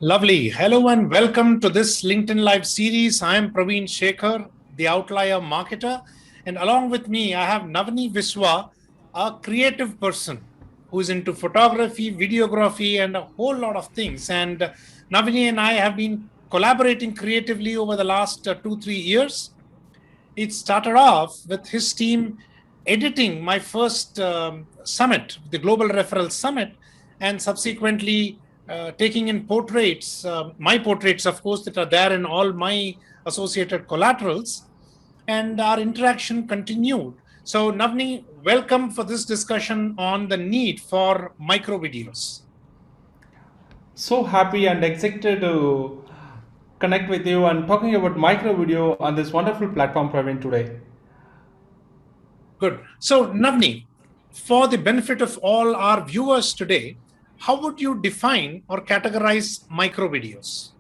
Lovely. Hello and welcome to this LinkedIn Live series. I am Pravin Shekar, the Outlier Marketer. And along with me, I have Navanee Viswa, a creative person who is into photography, videography, and a whole lot of things. And Navanee and I have been collaborating creatively over the last 2-3 years. It started off with his team editing my first summit, the Global Referral Summit, and subsequently taking in portraits, my portraits, of course, that are there in all my associated collaterals. And our interaction continued. So, Navni, welcome for this discussion on the need for micro videos. So happy and excited to connect with you and talking about micro video on this wonderful platform, Praveen, today. Good. So, Navni, for the benefit of all our viewers today, how would you define or categorize micro videos?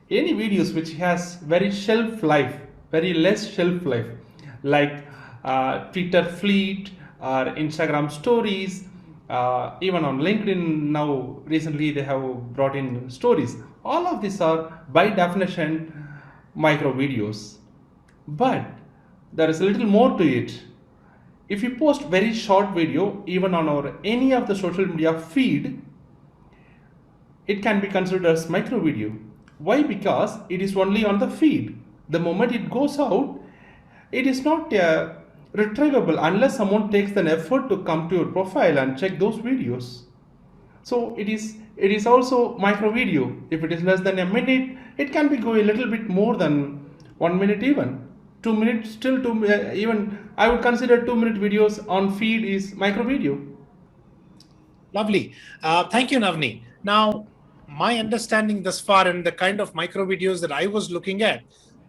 Any videos which has very shelf life, very less shelf life, like Twitter Fleet or Instagram Stories, even on LinkedIn now recently they have brought in stories. All of these are by definition micro videos. But there is a little more to it. If you post very short video even on our any of the social media feed, it can be considered as micro video. Why? Because it is only on the feed. The moment it goes out, it is not retrievable unless someone takes an effort to come to your profile and check those videos. So it is also micro video. If it is less than a minute, it can be go a little bit more than 1 minute even. 2 minutes still even I would consider 2 minute videos on feed is micro video. Lovely. Thank you, Navni. Now, my understanding thus far and the kind of micro videos that I was looking at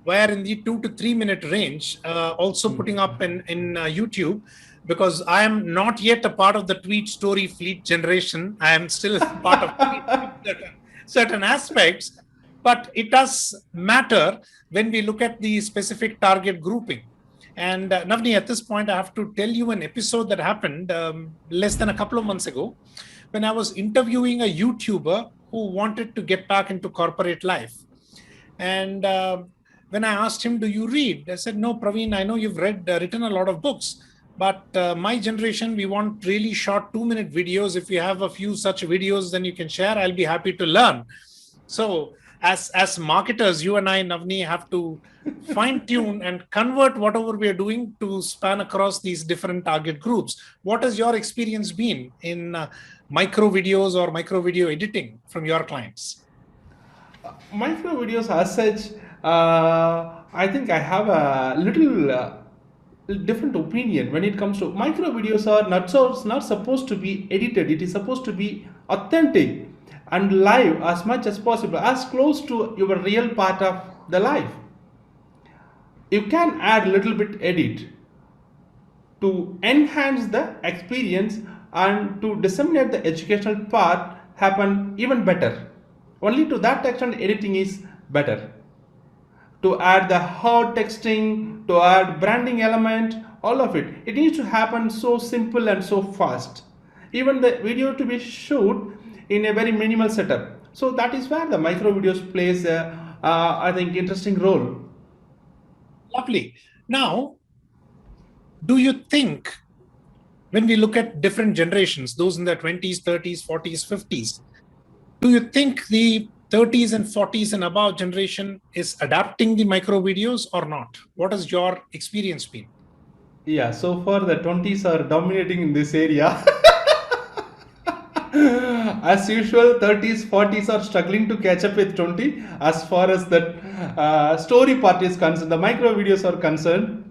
were in the 2 to 3 minute range, also putting up in YouTube, because I am not yet a part of the tweet story fleet generation. I am still part of certain aspects, but it does matter when we look at the specific target grouping. And Navni, at this point, I have to tell you an episode that happened less than a couple of months ago when I was interviewing a YouTuber who wanted to get back into corporate life. And when I asked him, "Do you read?" I said, "No, Praveen, I know you've written a lot of books, but my generation, we want really short 2 minute videos. If you have a few such videos, then you can share. I'll be happy to learn." So as marketers, you and I, Navni, have to fine tune and convert whatever we are doing to span across these different target groups. What has your experience been in micro videos or micro video editing from your clients? Micro videos as such, I think I have a little different opinion when it comes to micro videos are not supposed to be edited. It is supposed to be authentic and live as much as possible, as close to your real part of the life. You can add little bit edit to enhance the experience and to disseminate the educational part happen even better. Only to that extent editing is better. To add the hard texting, to add branding element, all of it, it needs to happen so simple and so fast. Even the video to be shoot in a very minimal setup. So that is where the micro videos plays a, I think, interesting role. Lovely. Now, do you think when we look at different generations, those in their 20s, 30s, 40s, 50s, do you think the 30s and 40s and above generation is adapting the micro videos or not? What has your experience been? Yeah, so far the 20s are dominating in this area. As usual, 30s, 40s are struggling to catch up with 20 as far as that story part is concerned, the micro videos are concerned.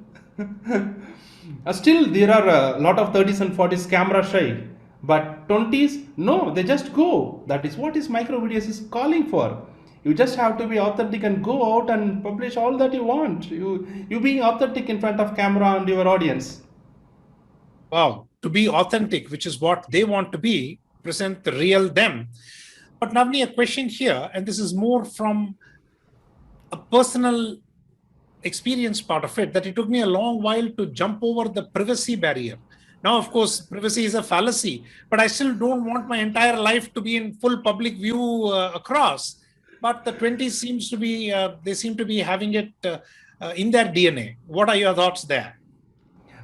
Still, there are a lot of 30s and 40s camera shy, but 20s, no, they just go. That is what is micro videos is calling for. You just have to be authentic and go out and publish all that you want. You being authentic in front of camera and your audience. Wow, to be authentic, which is what they want to be, present the real them. But Navni, a question here, and this is more from a personal experience part of it, that it took me a long while to jump over the privacy barrier. Now, of course, privacy is a fallacy, but I still don't want my entire life to be in full public view across. But the 20s seems to be, they seem to be having it in their DNA. What are your thoughts there?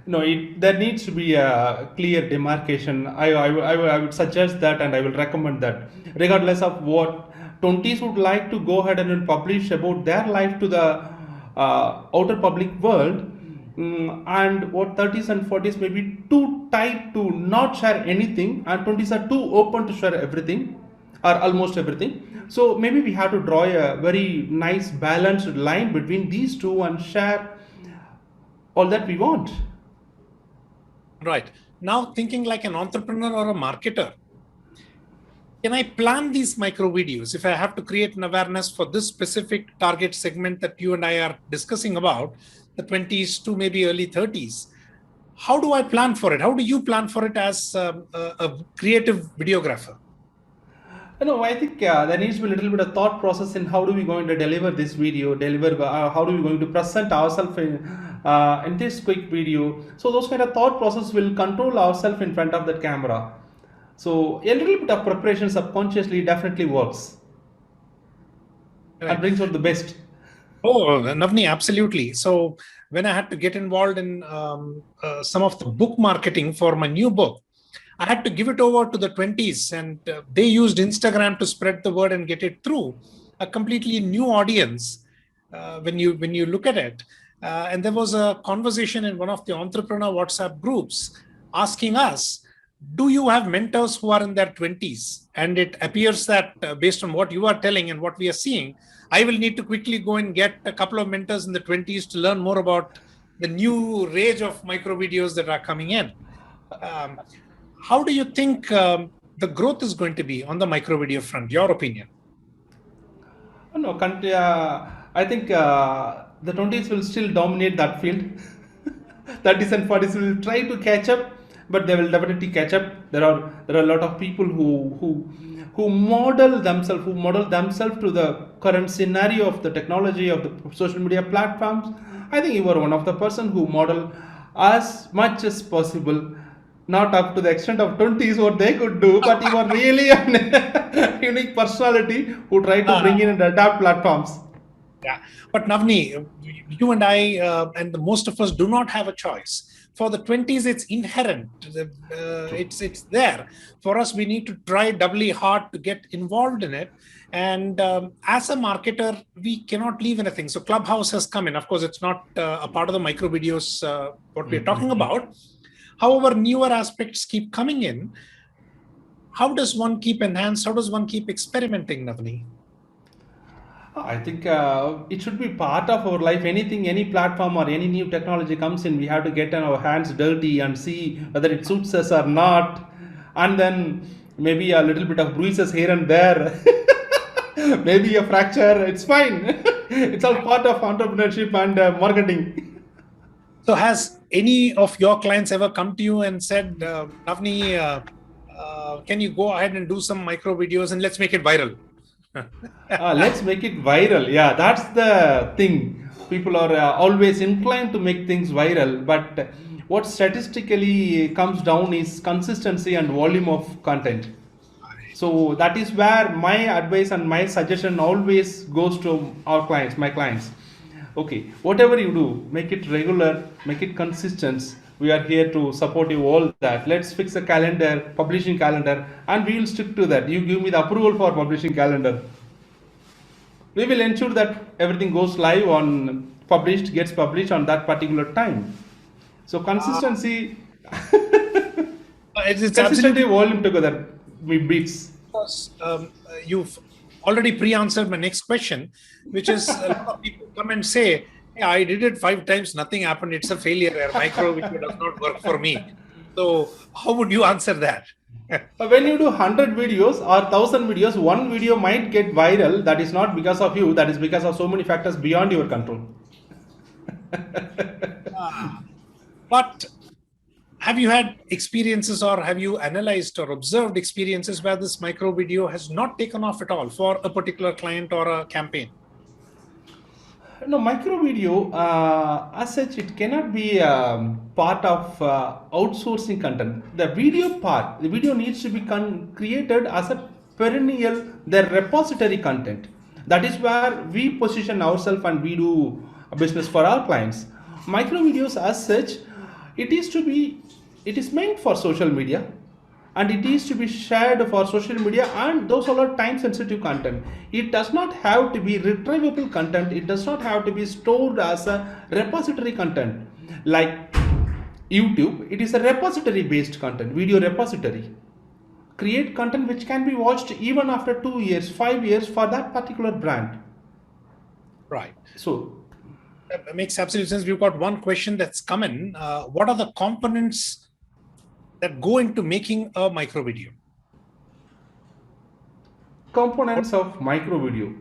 No, there needs to be a clear demarcation. I would suggest that, and I will recommend that, regardless of what 20s would like to go ahead and then publish about their life to the outer public world, and what 30s and 40s may be too tight to not share anything, and 20s are too open to share everything or almost everything. So maybe we have to draw a very nice balanced line between these two and share all that we want. Right. Now, thinking like an entrepreneur or a marketer, can I plan these micro videos if I have to create an awareness for this specific target segment that you and I are discussing about, the 20s to maybe early 30s? How do I plan for it? How do you plan for it as a creative videographer? No, I think there needs to be a little bit of thought process in how do we going to deliver this video, how do we going to present ourselves in this quick video. So those kind of thought process will control ourselves in front of the camera. So a little bit of preparation subconsciously definitely works. Right. And brings out the best. Oh, Navanee, absolutely. So when I had to get involved in some of the book marketing for my new book, I had to give it over to the 20s, and they used Instagram to spread the word and get it through a completely new audience when you look at it. And there was a conversation in one of the entrepreneur WhatsApp groups asking us, do you have mentors who are in their 20s? And it appears that based on what you are telling and what we are seeing, I will need to quickly go and get a couple of mentors in the 20s to learn more about the new rage of micro videos that are coming in. How do you think the growth is going to be on the micro video front? Your opinion? No, I think the 20s will still dominate that field. 30s and 40s will try to catch up, but they will definitely catch up. There are a lot of people who model themselves to the current scenario of the technology of the social media platforms. I think you are one of the person who model as much as possible, not up to the extent of 20s what they could do, but you are really a unique personality who try to bring in and adapt platforms. Yeah, but Navanee, you and I and the most of us do not have a choice. For the 20s, it's inherent. It's there. For us, we need to try doubly hard to get involved in it. And as a marketer, we cannot leave anything. So Clubhouse has come in. Of course, it's not a part of the micro videos, what we're talking about. However, newer aspects keep coming in. How does one keep enhanced? How does one keep experimenting, Navanee? I think it should be part of our life. Any platform or any new technology comes in, we have to get our hands dirty and see whether it suits us or not. And then maybe a little bit of bruises here and there. Maybe a fracture. It's fine. It's all part of entrepreneurship and marketing. So has any of your clients ever come to you and said, Navanee, can you go ahead and do some micro videos and let's make it viral? Let's make it viral. Yeah, that's the thing. People are always inclined to make things viral, but what statistically comes down is consistency and volume of content. So that is where my advice and my suggestion always goes to our clients, my clients. Okay, whatever you do, make it regular, make it consistent. We are here to support you all that. Let's fix a calendar, publishing calendar, and we will stick to that. You give me the approval for publishing calendar. We will ensure that everything goes live on gets published on that particular time. So consistency, it's absolutely volume together beats. You've already pre-answered my next question, which is a lot of people come and say, yeah, I did it 5 times, nothing happened. It's a failure. Micro video does not work for me. So how would you answer that? When you do 100 videos or 1000 videos, one video might get viral. That is not because of you. That is because of so many factors beyond your control. But have you had experiences or have you analyzed or observed experiences where this micro video has not taken off at all for a particular client or a campaign? No, micro video, as such, it cannot be part of outsourcing content. The video part, the video needs to be created as a perennial, the repository content. That is where we position ourselves and we do a business for our clients. Micro videos, as such, it is to be, it is meant for social media, and it is to be shared for social media, and those are time sensitive content. It does not have to be retrievable content. It does not have to be stored as a repository content like YouTube. It is a repository based content, video repository. Create content which can be watched even after 2 years, 5 years for that particular brand. Right. So that makes absolute sense. We've got one question that's come in. What are the components that go into making a micro video? Components of micro video.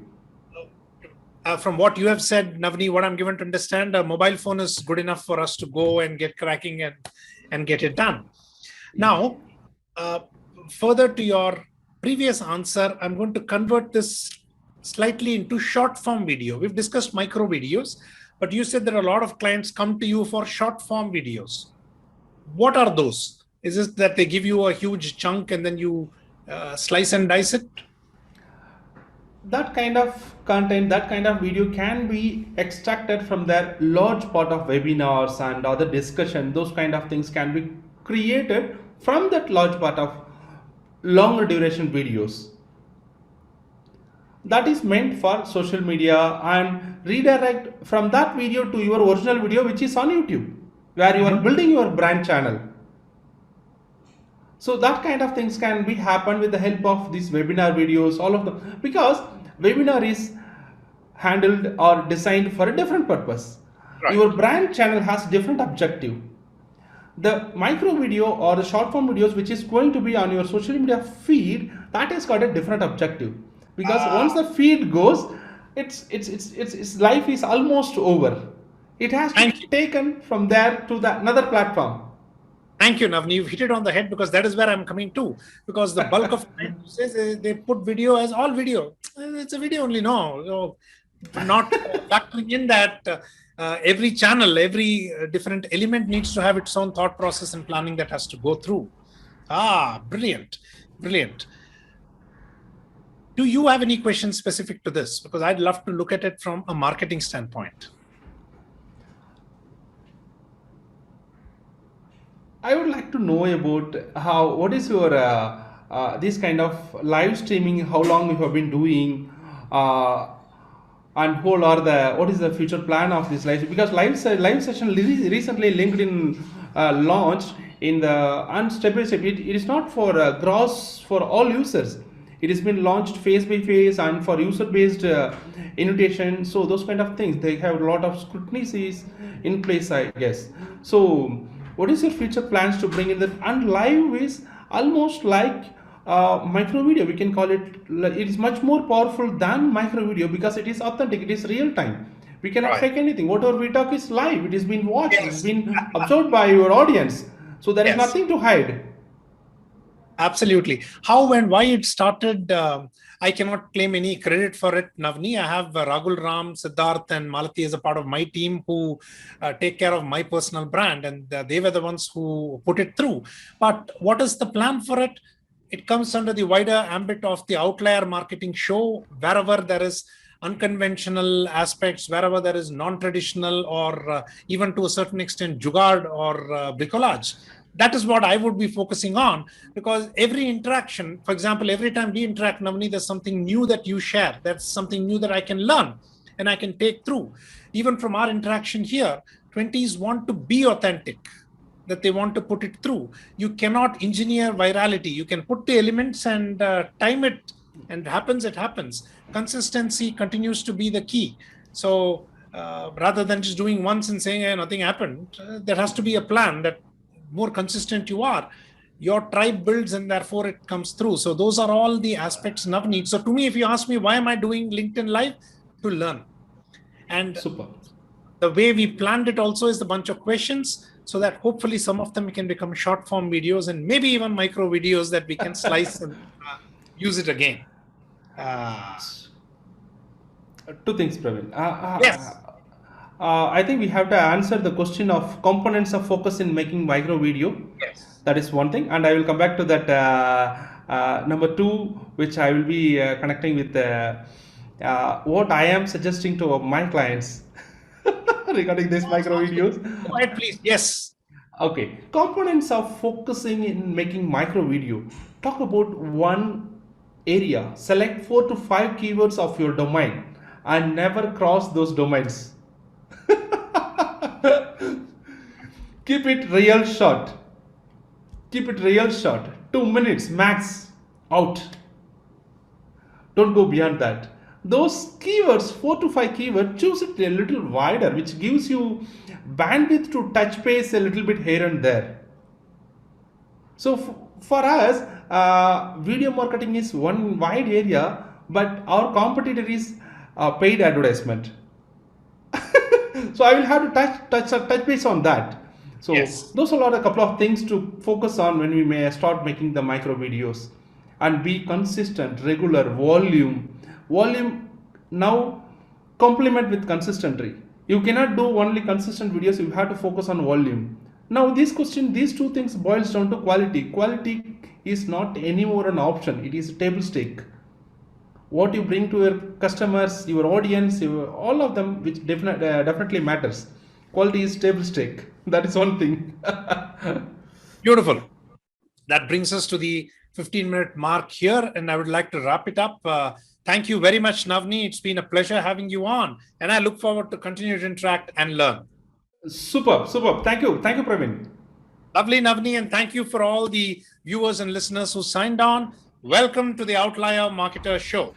From what you have said, Navanee, what I'm given to understand, a mobile phone is good enough for us to go and get cracking and get it done. Now, further to your previous answer, I'm going to convert this slightly into short form video. We've discussed micro videos, but you said that a lot of clients come to you for short form videos. What are those? Is it that they give you a huge chunk and then you slice and dice it? That kind of content, that kind of video can be extracted from their large part of webinars and other discussion. Those kind of things can be created from that large part of longer duration videos. That is meant for social media, and redirect from that video to your original video which is on YouTube, where you are building your brand channel. So that kind of things can be happen with the help of these webinar videos, all of them, because webinar is handled or designed for a different purpose. Right. Your brand channel has different objective. The micro video or the short form videos which is going to be on your social media feed, that has got a different objective, because once the feed goes, its life is almost over. It has to be taken from there to another platform. Thank you, Navanee. You've hit it on the head, because that is where I'm coming to. Because the bulk of clients says they put video as all video. It's a video only. No, not factoring in that every channel, every different element needs to have its own thought process and planning that has to go through. Brilliant, brilliant. Do you have any questions specific to this? Because I'd love to look at it from a marketing standpoint. I would like to know about what is your this kind of live streaming, how long you have been doing, and what is the future plan of this live? Because live session recently LinkedIn launched in the step by step. It is not for gross for all users. It has been launched phase by phase and for user based invitation. So those kind of things, they have a lot of scrutinies in place, I guess. So what is your future plans to bring in that? And live is almost like micro video. We can call it. It is much more powerful than micro video because it is authentic. It is real time. We cannot fake anything. Whatever we talk is live. It has been watched. Yes. It's been observed by your audience. So there is nothing to hide. Absolutely. How and why it started, I cannot claim any credit for it, Navanee. I have Rahul, Ram, Siddharth, and Malati as a part of my team who take care of my personal brand, and they were the ones who put it through. But what is the plan for it? It comes under the wider ambit of the Outlier Marketing Show, wherever there is unconventional aspects, wherever there is non-traditional or even to a certain extent jugaad or bricolage. That is what I would be focusing on, because every interaction, for example, every time we interact, Navanee, there's something new that you share. That's something new that I can learn and I can take through. Even from our interaction here, 20s want to be authentic, that they want to put it through. You cannot engineer virality. You can put the elements and time it, and it happens. Consistency continues to be the key. So rather than just doing once and saying nothing happened, there has to be a plan that more consistent you are, your tribe builds and therefore it comes through. So those are all the aspects Navanee. So to me, if you ask me, why am I doing LinkedIn Live? To learn. And super. The way we planned it also is a bunch of questions, so that hopefully some of them can become short form videos and maybe even micro videos that we can slice and use it again. Two things, Pravin. Yes. I think we have to answer the question of components of focus in making micro video. Yes. That is one thing, and I will come back to that number two, which I will be connecting with what I am suggesting to my clients regarding these micro Sounds good. videos. Go ahead, please. Yes. Okay, components of focusing in making micro video. Talk about one area. Select 4 to 5 keywords of your domain and never cross those domains. Keep it real short. Keep it real short. 2 minutes max out. Don't go beyond that. Those keywords, 4 to 5 keywords, choose it a little wider, which gives you bandwidth to touch base a little bit here and there. So for us, video marketing is one wide area, but our competitor is paid advertisement. So I will have to touch base on that. So Yes. those are a couple of things to focus on when we may start making the micro videos, and be consistent, regular, volume. Now complement with consistency. You cannot do only consistent videos. You have to focus on volume. Now these two things boils down to quality. Quality is not anymore an option. It is a table stake. What you bring to your customers, your audience, all of them, which definitely matters. Quality is table stake. That is one thing. Beautiful. That brings us to the 15-minute mark here, and I would like to wrap it up. Thank you very much, Navanee. It's been a pleasure having you on, and I look forward to continue to interact and learn. Superb. Thank you, Pravin. Lovely, Navanee, and thank you for all the viewers and listeners who signed on. Welcome to the Outlier Marketer Show.